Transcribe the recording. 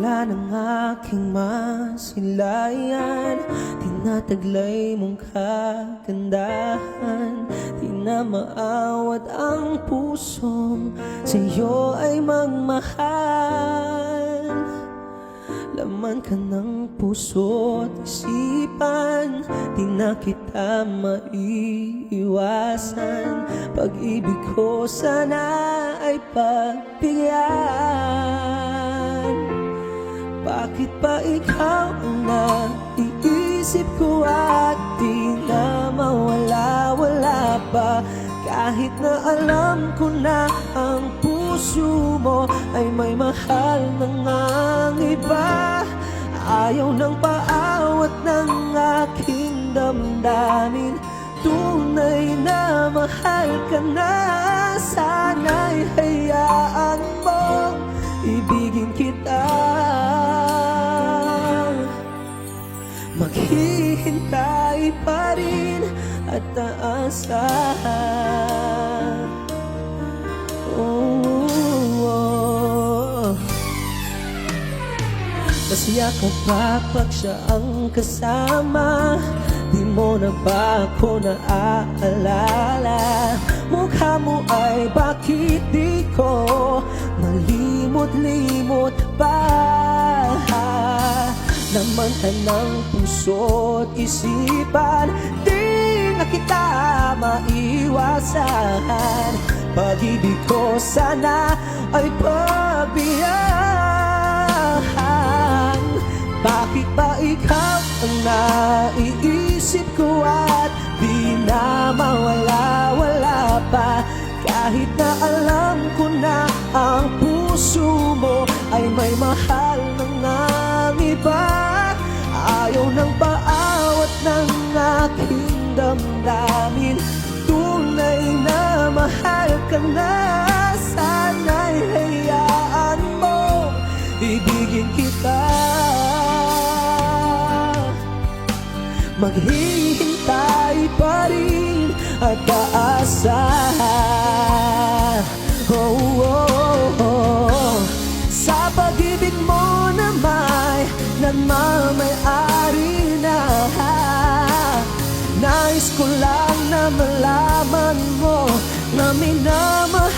Mula ng aking masilayan, tinataglay mong kagandahan. Di na maawat ang pusong sa'yo ay magmahal. Laman ka ng puso't isipan, di na kita maiiwasan. Pag-ibig ko sana ay pagbigyan. Bakit pa ikaw ang naiisip ko at di na mawala-wala pa? Kahit na alam ko na ang puso mo ay may mahal na ngang iba. Ayaw ng paawat ng aking damdamin. Tunay na mahal ka na. Sana'y hayaan mong ibigin kita. Maghihintay pa rin at aasahan. Masaya ka ba pag siya ang kasama? Di mo na ba ako naaalala? Mukha mo ay bakit di ko malimot-limot pa? Naman ka ng puso't isipan, di na kita maiwasan. Pag-ibig ko sana ay pabiyahan. Bakit ba ikaw ang naiisip ko at di na mawala-wala pa? Kahit na alam ko na ang puso mo ay may mahal na ngang iba. Ayaw ng paawat ng aking damdamin. Tunay na mahal ka na. Sana'y hayaan mo ibigin kita. Maghihintay pa rin at aasahan. Sa pag-ibig mo na may nagmamay-ari na. Nais ko lang na malaman mo na minamahal